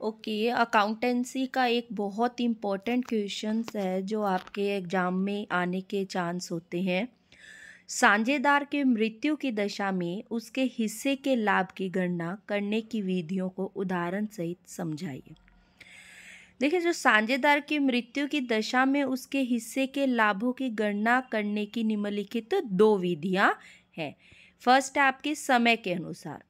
Okay, accountancy का एक बहुत इम्पोर्टेंट क्वेश्चंस है जो आपके एग्जाम में आने के चांस होते हैं। साझेदार के मृत्यु की दशा में उसके हिस्से के लाभ की गणना करने की विधियों को उदाहरण सहित समझाइए। देखिए, जो साझेदार की मृत्यु की दशा में उसके हिस्से के लाभों की गणना करने की निम्नलिखित तो दो विधियां हैं। फर्स्ट है आपके समय के अनुसार।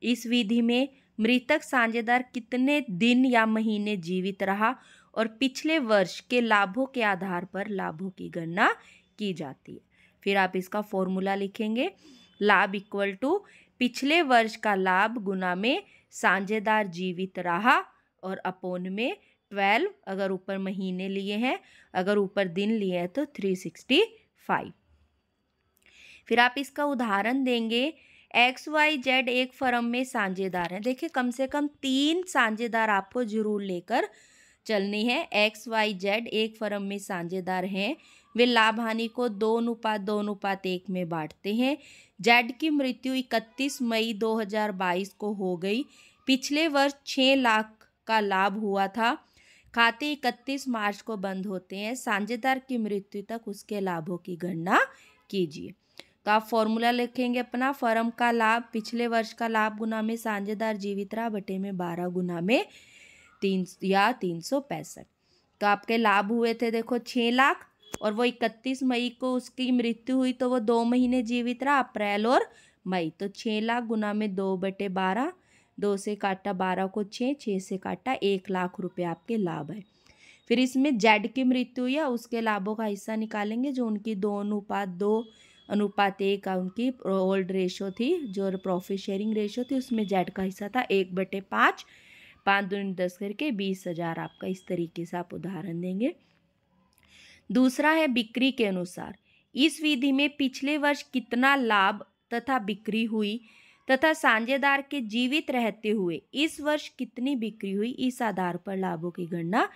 इस विधि में मृतक साझेदार कितने दिन या महीने जीवित रहा और पिछले वर्ष के लाभों के आधार पर लाभों की गणना की जाती है। फिर आप इसका फॉर्मूला लिखेंगे, लाभ इक्वल टू पिछले वर्ष का लाभ गुना में साझेदार जीवित रहा और अपोन में 12, अगर ऊपर महीने लिए हैं, अगर ऊपर दिन लिए हैं तो 365। फिर आप इसका उदाहरण देंगे। XYZ एक फर्म में साझेदार हैं। देखिए, कम से कम 3 साझेदार आपको जरूर लेकर चलनी है। XYZ एक फर्म में साझेदार हैं। वे लाभ हानि को 2:2:1 में बांटते हैं। जेड की मृत्यु 31 मई 2022 को हो गई। पिछले वर्ष 6 लाख का लाभ हुआ था। खाते 31 मार्च को बंद होते हैं। साझेदार की मृत्यु तक उसके लाभों की गणना कीजिए। तो आप फॉर्मूला लिखेंगे अपना, फर्म का लाभ पिछले वर्ष का लाभ गुना में साझेदार जीवित रहा बटे में 12 गुना में 365। तो आपके लाभ हुए थे देखो 6 लाख और वो 31 मई को उसकी मृत्यु हुई तो वो 2 महीने जीवित रहा, अप्रैल और मई। तो 6 लाख गुना में 2/12, 2 से काटा 12 को 6 से काटा 1 लाख रुपए आपके लाभ है। फिर इसमें जेड की मृत्यु हुई है, उसके लाभों का हिस्सा निकालेंगे जो उनकी 2:2:1 उनकी ओल्ड रेशो थी, जो प्रॉफिट शेयरिंग रेशो थी, उसमें जेड का हिस्सा था 1/5। 5 दूनी 10 करके 20,000 आपका। इस तरीके से आप उदाहरण देंगे। दूसरा है बिक्री के अनुसार। इस विधि में पिछले वर्ष कितना लाभ तथा बिक्री हुई तथा साझेदार के जीवित रहते हुए इस वर्ष कितनी बिक्री हुई, इस आधार पर लाभों की गणना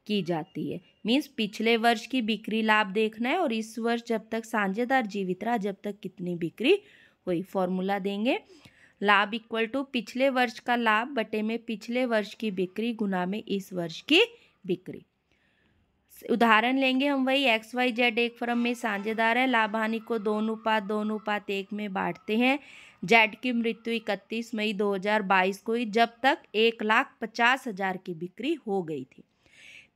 की जाती है। मीन्स पिछले वर्ष की बिक्री लाभ देखना है और इस वर्ष जब तक साझेदार जीवित रहा जब तक कितनी बिक्री हुई। फॉर्मूला देंगे, लाभ इक्वल टू पिछले वर्ष का लाभ बटे में पिछले वर्ष की बिक्री गुना में इस वर्ष की बिक्री। उदाहरण लेंगे हम वही। XYZ एक फर्म में साझेदार है। लाभ हानि को 2:2:1 में बांटते हैं। जेड की मृत्यु 31 मई 2022 को हुई जब तक 1,50,000 की बिक्री हो गई थी।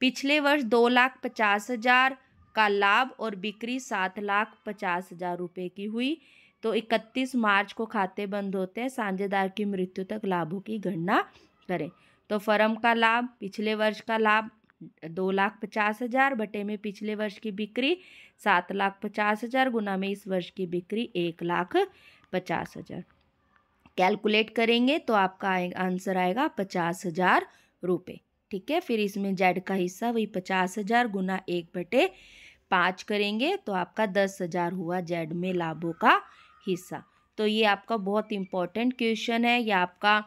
पिछले वर्ष 2,50,000 का लाभ और बिक्री 7,50,000 रुपये की हुई। तो 31 मार्च को खाते बंद होते हैं। साझेदार की मृत्यु तक लाभों की गणना करें। तो फर्म का लाभ पिछले वर्ष का लाभ 2,50,000 बटे में पिछले वर्ष की बिक्री 7,50,000 गुना में इस वर्ष की बिक्री 1,50,000। कैलकुलेट करेंगे तो आपका आंसर आएगा 50,000 रुपये। ठीक है। फिर इसमें जेड का हिस्सा वही 50,000 गुना 1/5 करेंगे तो आपका 10,000 हुआ जेड में लाभों का हिस्सा। तो ये आपका बहुत इंपॉर्टेंट क्वेश्चन है। ये आपका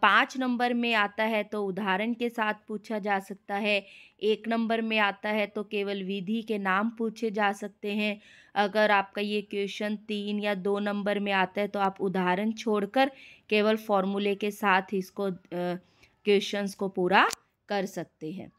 5 नंबर में आता है तो उदाहरण के साथ पूछा जा सकता है। 1 नंबर में आता है तो केवल विधि के नाम पूछे जा सकते हैं। अगर आपका ये क्वेश्चन 3 या 2 नंबर में आता है तो आप उदाहरण छोड़कर केवल फॉर्मूले के साथ इसको क्वेश्चंस को पूरा कर सकते हैं।